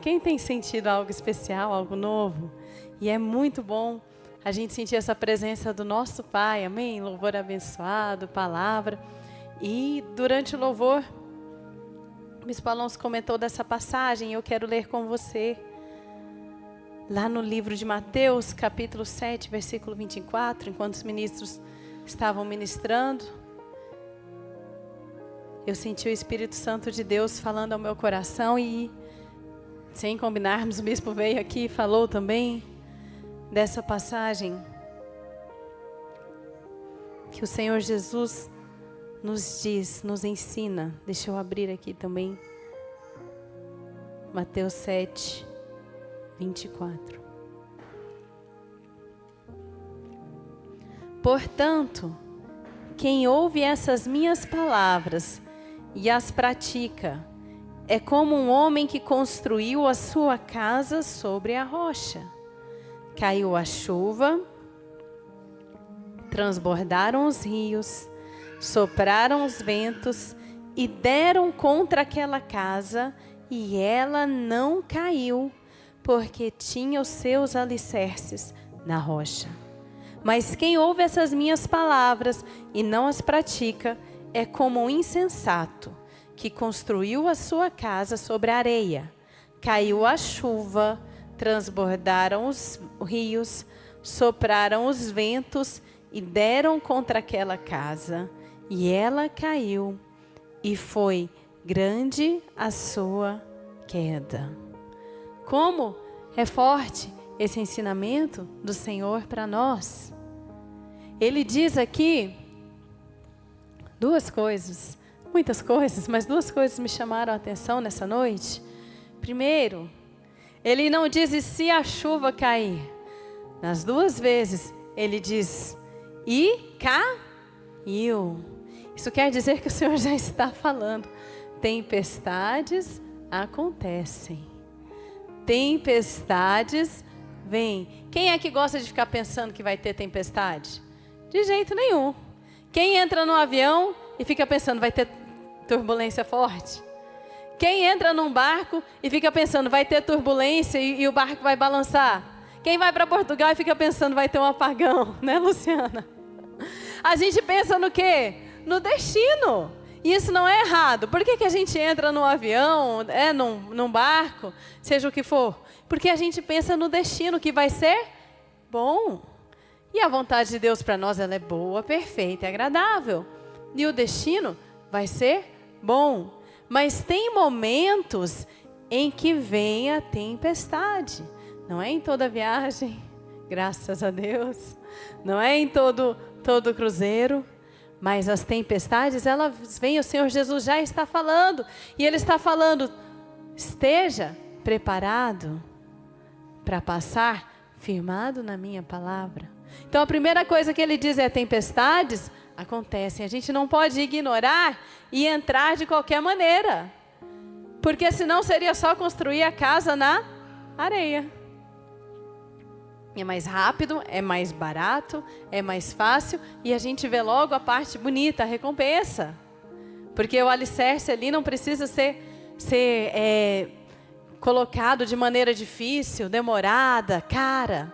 Quem tem sentido algo especial, algo novo? E é muito bom a gente sentir essa presença do nosso Pai, amém? Louvor abençoado, palavra. E durante o louvor, o Bispo Alonso comentou dessa passagem, eu quero ler com você. Lá no livro de Mateus, capítulo 7, versículo 24, enquanto os ministros estavam ministrando, eu senti o Espírito Santo de Deus falando ao meu coração e, sem combinarmos, o bispo veio aqui e falou também dessa passagem que o Senhor Jesus nos diz, nos ensina. Deixa eu abrir aqui também. Mateus 7, 24. Portanto, quem ouve essas minhas palavras e as pratica, é como um homem que construiu a sua casa sobre a rocha. Caiu a chuva, transbordaram os rios, sopraram os ventos e deram contra aquela casa, e ela não caiu, porque tinha os seus alicerces na rocha. Mas quem ouve essas minhas palavras e não as pratica, é como um insensato que construiu a sua casa sobre a areia. Caiu a chuva, transbordaram os rios, sopraram os ventos e deram contra aquela casa, e ela caiu, e foi grande a sua queda. Como é forte esse ensinamento do Senhor para nós. Ele diz aqui duas coisas, muitas coisas, mas duas coisas me chamaram a atenção nessa noite. Primeiro, ele não diz e se a chuva cair. Nas duas vezes, ele diz e caiu. Isso quer dizer que o Senhor já está falando. Tempestades acontecem. Tempestades vêm. Quem é que gosta de ficar pensando que vai ter tempestade? De jeito nenhum. Quem entra no avião e fica pensando vai ter turbulência forte? Quem entra num barco e fica pensando vai ter turbulência e o barco vai balançar? Quem vai para Portugal e fica pensando vai ter um apagão, né, Luciana? A gente pensa no quê? No destino. E isso não é errado. Por que a gente entra num avião, num barco, seja o que for? Porque a gente pensa no destino que vai ser bom. E a vontade de Deus para nós, ela é boa, perfeita e agradável. E o destino vai ser bom. Mas tem momentos em que vem a tempestade. Não é em toda viagem, graças a Deus. Não é em todo cruzeiro. Mas as tempestades, elas vêm, o Senhor Jesus já está falando. E Ele está falando, esteja preparado para passar firmado na minha palavra. Então a primeira coisa que Ele diz é, tempestades acontecem. A gente não pode ignorar e entrar de qualquer maneira. Porque senão seria só construir a casa na areia. É mais rápido, é mais barato, é mais fácil e a gente vê logo a parte bonita, a recompensa. Porque o alicerce ali não precisa ser colocado de maneira difícil, demorada, cara.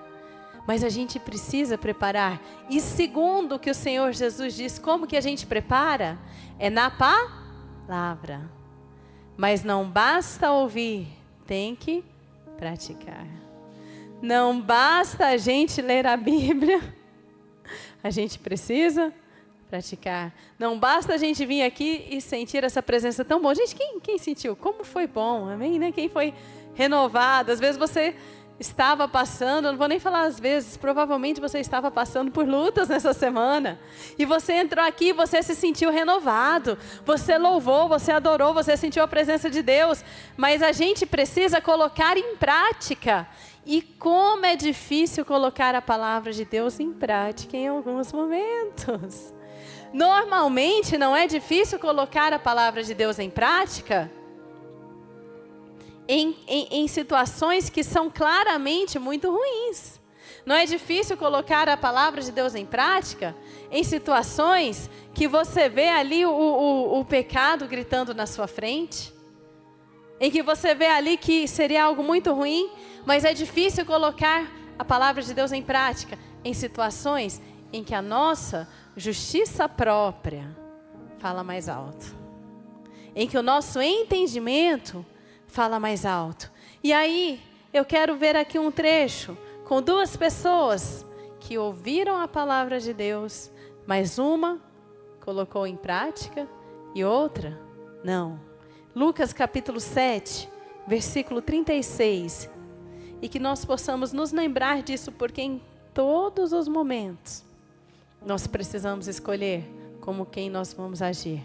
Mas a gente precisa preparar. E segundo o que o Senhor Jesus diz, como que a gente prepara? É na palavra. Mas não basta ouvir, tem que praticar. Não basta a gente ler a Bíblia, a gente precisa praticar. Não basta a gente vir aqui e sentir essa presença tão boa. Gente, quem sentiu? Como foi bom, amém? Né? Quem foi renovado? Às vezes você estava passando, não vou nem falar às vezes, provavelmente você estava passando por lutas nessa semana. E você entrou aqui, você se sentiu renovado. Você louvou, você adorou, você sentiu a presença de Deus. Mas a gente precisa colocar em prática. E como é difícil colocar a palavra de Deus em prática em alguns momentos. Normalmente não é difícil colocar a palavra de Deus em prática em situações que são claramente muito ruins. Não é difícil colocar a palavra de Deus em prática em situações que você vê ali o pecado gritando na sua frente. em que você vê ali que seria algo muito ruim, mas é difícil colocar a palavra de Deus em prática em situações em que a nossa justiça própria fala mais alto, em que o nosso entendimento fala mais alto. E aí, eu quero ver aqui um trecho com duas pessoas que ouviram a palavra de Deus, mas uma colocou em prática e outra não. Lucas capítulo 7, versículo 36. E que nós possamos nos lembrar disso, porque em todos os momentos nós precisamos escolher como quem nós vamos agir.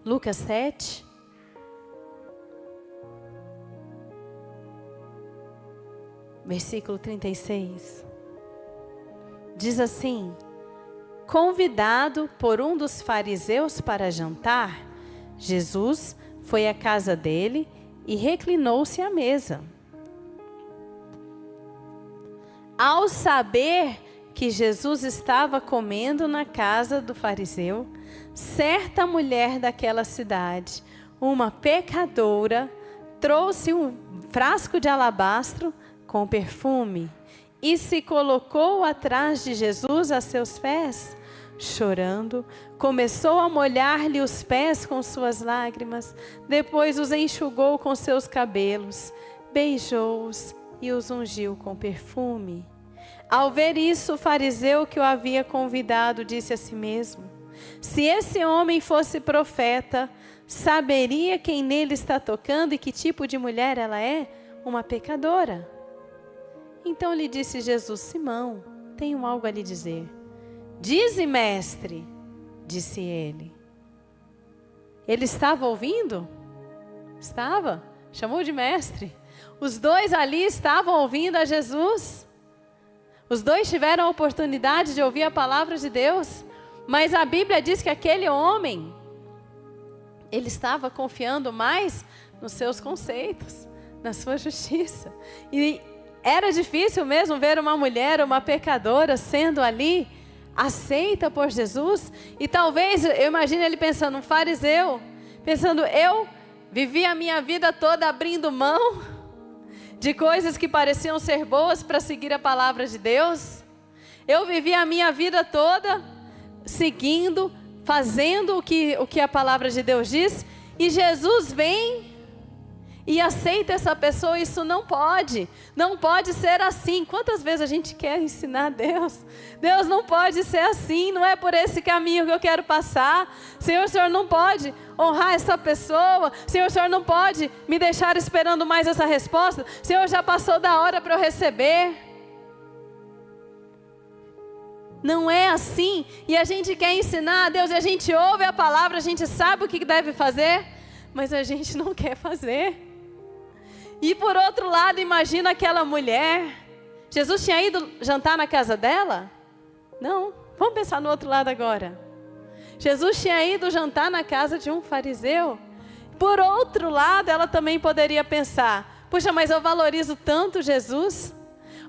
Lucas 7, versículo 36. Diz assim: convidado por um dos fariseus para jantar, Jesus foi à casa dele e reclinou-se à mesa. Ao saber que Jesus estava comendo na casa do fariseu, certa mulher daquela cidade, uma pecadora, trouxe um frasco de alabastro com perfume e se colocou atrás de Jesus a seus pés. Chorando, começou a molhar-lhe os pés com suas lágrimas, depois os enxugou com seus cabelos, beijou-os e os ungiu com perfume. Ao ver isso, o fariseu que o havia convidado disse a si mesmo: se esse homem fosse profeta, saberia quem nele está tocando e que tipo de mulher ela é, uma pecadora. Então lhe disse Jesus: Simão, tenho algo a lhe dizer. Dize, mestre, disse ele. Ele estava ouvindo? Estava. Chamou de mestre. Os dois ali estavam ouvindo a Jesus. Os dois tiveram a oportunidade de ouvir a palavra de Deus. Mas a Bíblia diz que aquele homem, ele estava confiando mais nos seus conceitos, na sua justiça. E era difícil mesmo ver uma mulher, uma pecadora, sendo ali aceita por Jesus. E talvez, eu imagino ele pensando, um fariseu, pensando: eu vivi a minha vida toda abrindo mão de coisas que pareciam ser boas para seguir a palavra de Deus. Eu vivi a minha vida toda seguindo, fazendo o que a palavra de Deus diz, e Jesus vem e aceita essa pessoa. Isso não pode ser assim. Quantas vezes a gente quer ensinar Deus? Deus, não pode ser assim, não é por esse caminho que eu quero passar. Senhor, o Senhor não pode honrar essa pessoa. Senhor, o Senhor não pode me deixar esperando mais essa resposta. Senhor, já passou da hora para eu receber. Não é assim. E a gente quer ensinar a Deus, e a gente ouve a palavra, a gente sabe o que deve fazer, mas a gente não quer fazer. E por outro lado, imagina aquela mulher. Jesus tinha ido jantar na casa dela? Não. Vamos pensar no outro lado agora. Jesus tinha ido jantar na casa de um fariseu. Por outro lado, ela também poderia pensar: puxa, mas eu valorizo tanto Jesus.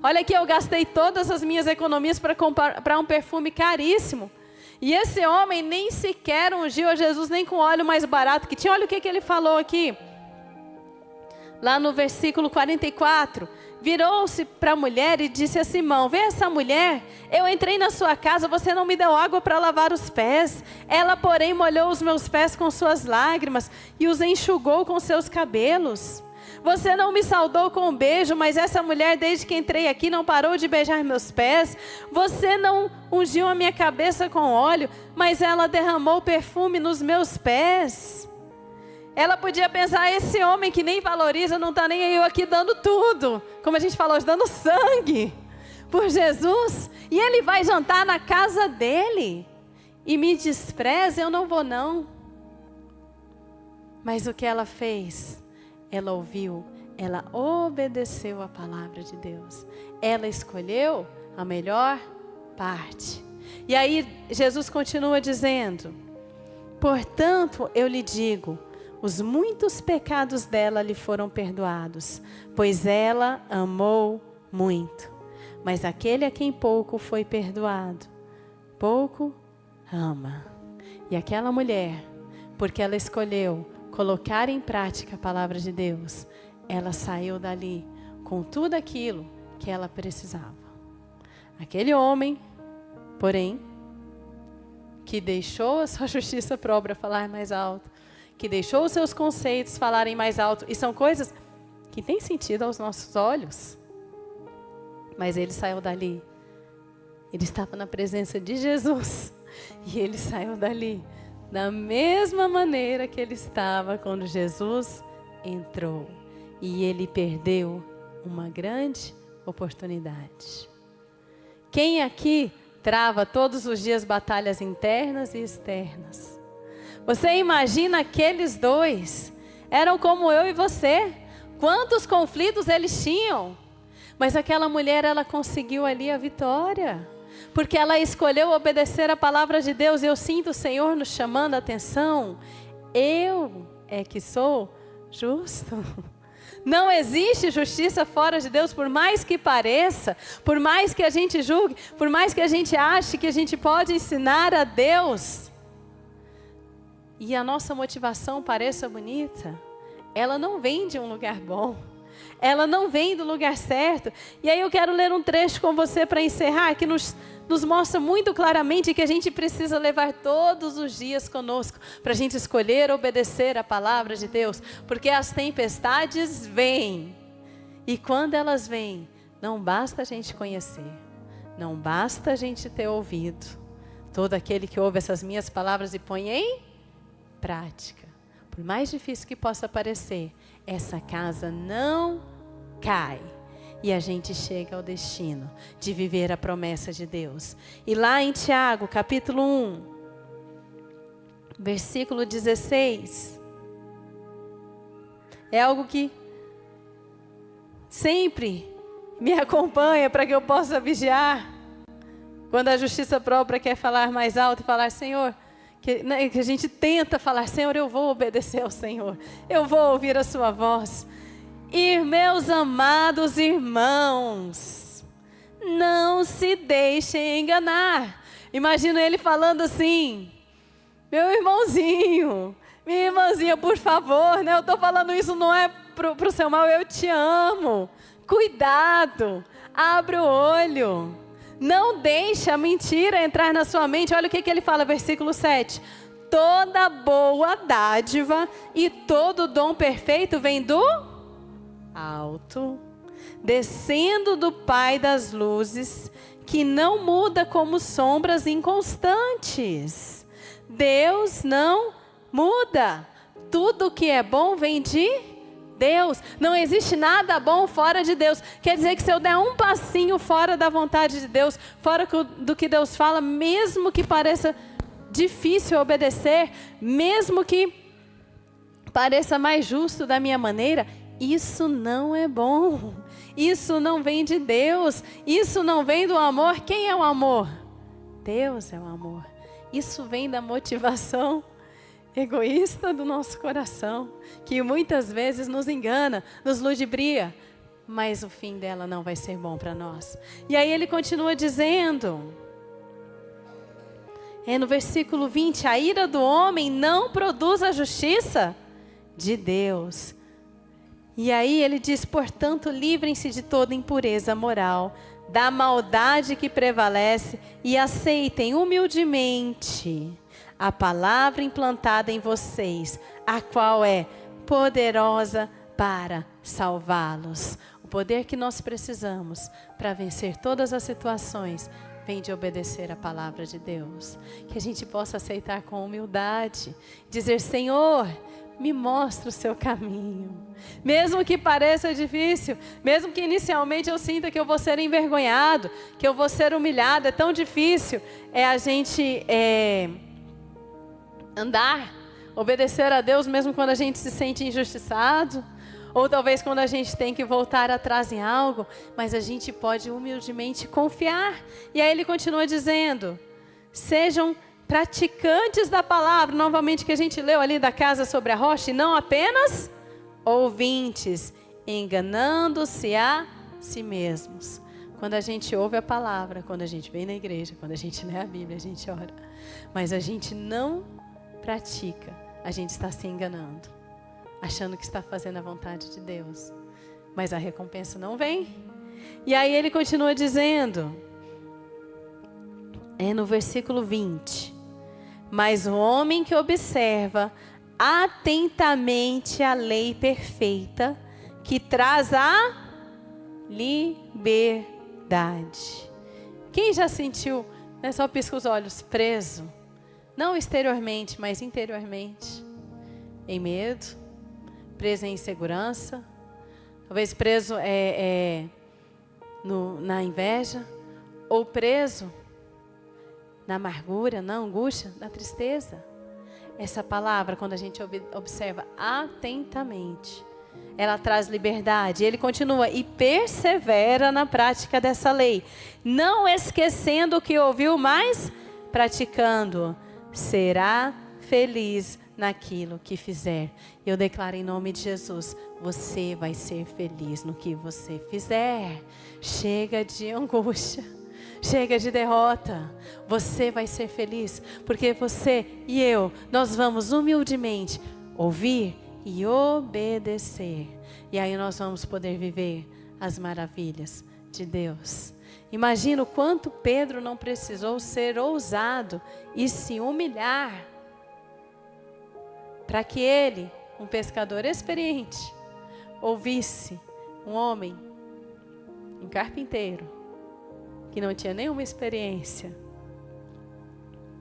Olha aqui, eu gastei todas as minhas economias para comprar um perfume caríssimo. E esse homem nem sequer ungiu a Jesus nem com óleo mais barato que tinha. Olha o que ele falou aqui. Lá no versículo 44, virou-se para a mulher e disse a Simão: vê essa mulher? Eu entrei na sua casa, você não me deu água para lavar os pés. Ela, porém, molhou os meus pés com suas lágrimas e os enxugou com seus cabelos. Você não me saudou com um beijo, mas essa mulher, desde que entrei aqui, não parou de beijar meus pés. Você não ungiu a minha cabeça com óleo, mas ela derramou perfume nos meus pés. Ela podia pensar: esse homem que nem valoriza, não está nem eu aqui dando tudo, como a gente falou hoje, dando sangue por Jesus, e ele vai jantar na casa dele e me despreza, eu não vou não. Mas o que ela fez? Ela ouviu, ela obedeceu a palavra de Deus, ela escolheu a melhor parte. E aí Jesus continua dizendo: portanto eu lhe digo, os muitos pecados dela lhe foram perdoados, pois ela amou muito. Mas aquele a quem pouco foi perdoado, pouco ama. E aquela mulher, porque ela escolheu colocar em prática a palavra de Deus, ela saiu dali com tudo aquilo que ela precisava. Aquele homem, porém, que deixou a sua justiça própria falar mais alto, que deixou os seus conceitos falarem mais alto, e são coisas que têm sentido aos nossos olhos, mas ele saiu dali, ele estava na presença de Jesus, e ele saiu dali da mesma maneira que ele estava quando Jesus entrou, e ele perdeu uma grande oportunidade. Quem aqui trava todos os dias batalhas internas e externas? Você imagina aqueles dois? Eram como eu e você. Quantos conflitos eles tinham? Mas aquela mulher, ela conseguiu ali a vitória. Porque ela escolheu obedecer a palavra de Deus. Eu sinto o Senhor nos chamando a atenção. Eu é que sou justo. Não existe justiça fora de Deus, por mais que pareça, por mais que a gente julgue, por mais que a gente ache que a gente pode ensinar a Deus. E a nossa motivação pareça bonita, ela não vem de um lugar bom. Ela não vem do lugar certo. E aí eu quero ler um trecho com você para encerrar, que nos mostra muito claramente que a gente precisa levar todos os dias conosco, para a gente escolher obedecer a palavra de Deus, porque as tempestades vêm, e quando elas vêm, não basta a gente conhecer, não basta a gente ter ouvido. Todo aquele que ouve essas minhas palavras e põe em prática, por mais difícil que possa parecer, essa casa não cai. E a gente chega ao destino de viver a promessa de Deus. E lá em Tiago, capítulo 1, versículo 16. É algo que sempre me acompanha para que eu possa vigiar. Quando a justiça própria quer falar mais alto e falar, Senhor, que a gente tenta falar, Senhor, eu vou obedecer ao Senhor. Eu vou ouvir a sua voz. E meus amados irmãos, não se deixem enganar. Imagino ele falando assim, meu irmãozinho, minha irmãzinha, por favor, né? Eu estou falando isso não é para o seu mal, eu te amo. Cuidado, abre o olho. Não deixe a mentira entrar na sua mente. Olha o que ele fala, versículo 7. Toda boa dádiva e todo dom perfeito vem do alto, descendo do Pai das luzes, que não muda como sombras inconstantes. Deus não muda. Tudo que é bom vem de Deus. Não existe nada bom fora de Deus. Quer dizer que se eu der um passinho fora da vontade de Deus, fora do que Deus fala, mesmo que pareça difícil obedecer, mesmo que pareça mais justo da minha maneira, isso não é bom. Isso não vem de Deus. Isso não vem do amor. Quem é o amor? Deus é o amor. Isso vem da motivação egoísta do nosso coração, que muitas vezes nos engana, nos ludibria, mas o fim dela não vai ser bom para nós. E aí ele continua dizendo, no versículo 20, a ira do homem não produz a justiça de Deus. E aí ele diz, portanto, livrem-se de toda impureza moral, da maldade que prevalece e aceitem humildemente a palavra implantada em vocês, a qual é poderosa para salvá-los. O poder que nós precisamos para vencer todas as situações vem de obedecer a palavra de Deus. Que a gente possa aceitar com humildade, dizer, Senhor, me mostra o seu caminho. Mesmo que pareça difícil, mesmo que inicialmente eu sinta que eu vou ser envergonhado, que eu vou ser humilhado, é tão difícil a gente andar, obedecer a Deus mesmo quando a gente se sente injustiçado, ou talvez quando a gente tem que voltar atrás em algo, mas a gente pode humildemente confiar. E aí ele continua dizendo, sejam praticantes da palavra, novamente que a gente leu ali da casa sobre a rocha, e não apenas ouvintes, enganando-se a si mesmos. Quando a gente ouve a palavra, quando a gente vem na igreja, quando a gente lê a Bíblia, a gente ora, mas a gente não pratica, a gente está se enganando. achando que está fazendo a vontade de Deus, mas a recompensa não vem. E aí ele continua dizendo, no versículo 20, mas o homem que observa atentamente a lei perfeita, que traz a liberdade. Quem já sentiu, só pisca os olhos, preso? Não exteriormente, mas interiormente. Em medo, preso em insegurança, talvez preso na inveja, ou preso na amargura, na angústia, na tristeza. Essa palavra, quando a gente observa atentamente, ela traz liberdade. Ele continua, e persevera na prática dessa lei, não esquecendo o que ouviu, mas praticando, será feliz naquilo que fizer. Eu declaro em nome de Jesus, você vai ser feliz no que você fizer. Chega de angústia, chega de derrota. Você vai ser feliz, porque você e eu, nós vamos humildemente ouvir e obedecer. E aí nós vamos poder viver as maravilhas de Deus. Imagina o quanto Pedro não precisou ser ousado e se humilhar para que ele, um pescador experiente, ouvisse um homem, um carpinteiro, que não tinha nenhuma experiência,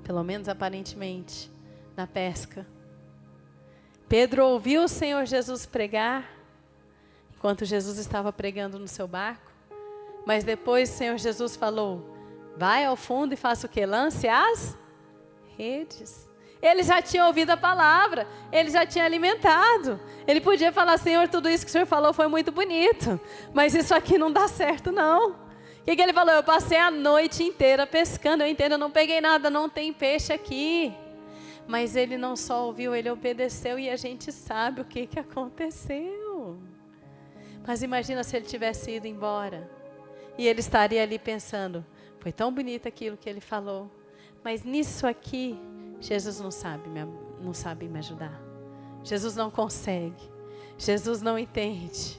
pelo menos aparentemente, na pesca. Pedro ouviu o Senhor Jesus pregar, enquanto Jesus estava pregando no seu barco, mas depois o Senhor Jesus falou, vai ao fundo e faça o que? Lance as redes. Ele já tinha ouvido a palavra, ele já tinha alimentado. Ele podia falar, Senhor, tudo isso que o Senhor falou foi muito bonito, mas isso aqui não dá certo não. O que ele falou? Eu passei a noite inteira pescando, eu entendo, eu não peguei nada, não tem peixe aqui. Mas ele não só ouviu, ele obedeceu e a gente sabe o que aconteceu. Mas imagina se ele tivesse ido embora. E ele estaria ali pensando, foi tão bonito aquilo que ele falou, mas nisso aqui, Jesus não sabe me ajudar. Jesus não consegue. Jesus não entende.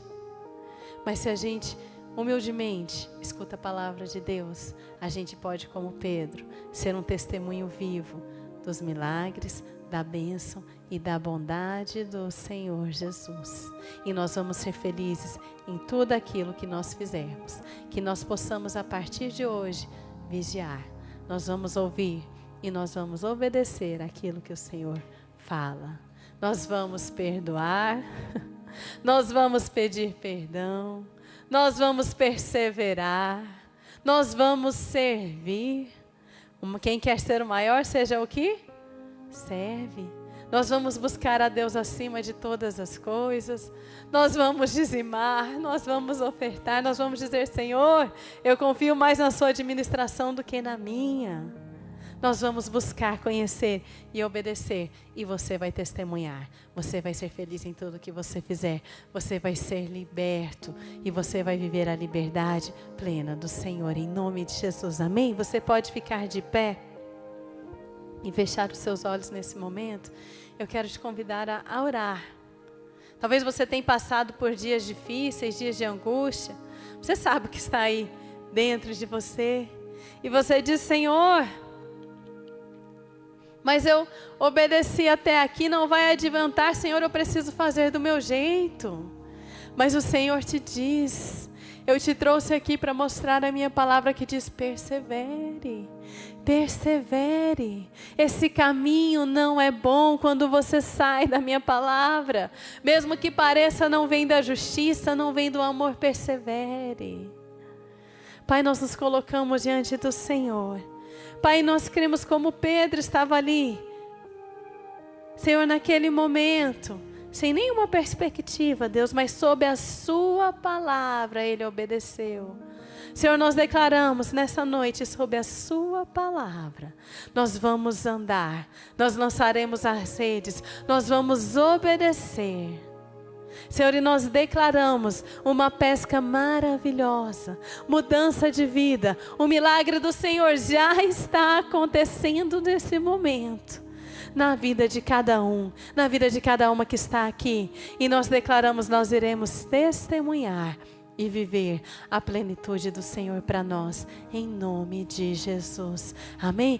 Mas se a gente humildemente escuta a palavra de Deus, a gente pode, como Pedro, ser um testemunho vivo dos milagres, da bênção e da bondade do Senhor Jesus. E nós vamos ser felizes em tudo aquilo que nós fizermos. Que nós possamos, a partir de hoje, vigiar. Nós vamos ouvir e nós vamos obedecer aquilo que o Senhor fala. Nós vamos perdoar, nós vamos pedir perdão, nós vamos perseverar, nós vamos servir. Quem quer ser o maior, seja o que? Serve. Nós vamos buscar a Deus acima de todas as coisas. Nós vamos dizimar, nós vamos ofertar, nós vamos dizer, Senhor, eu confio mais na sua administração do que na minha. Nós vamos buscar, conhecer e obedecer. E você vai testemunhar. Você vai ser feliz em tudo que você fizer. Você vai ser liberto. E você vai viver a liberdade plena do Senhor. Em nome de Jesus. Amém? Você pode ficar de pé e fechar os seus olhos nesse momento. Eu quero te convidar a orar. Talvez você tenha passado por dias difíceis, dias de angústia. Você sabe o que está aí dentro de você. E você diz, Senhor, mas eu obedeci até aqui, não vai adiantar, Senhor, eu preciso fazer do meu jeito. Mas o Senhor te diz, eu te trouxe aqui para mostrar a minha palavra que diz, persevere, persevere. Esse caminho não é bom quando você sai da minha palavra. Mesmo que pareça, não vem da justiça, não vem do amor, persevere. Pai, nós nos colocamos diante do Senhor. Pai, nós cremos como Pedro estava ali, Senhor, naquele momento, sem nenhuma perspectiva, Deus, mas sob a sua palavra ele obedeceu. Senhor, nós declaramos nessa noite, sob a sua palavra, nós vamos andar, nós lançaremos as redes, nós vamos obedecer. Senhor, e nós declaramos uma pesca maravilhosa, mudança de vida, o milagre do Senhor já está acontecendo nesse momento. na vida de cada um, na vida de cada uma que está aqui. E nós declaramos, nós iremos testemunhar e viver a plenitude do Senhor para nós, em nome de Jesus. Amém?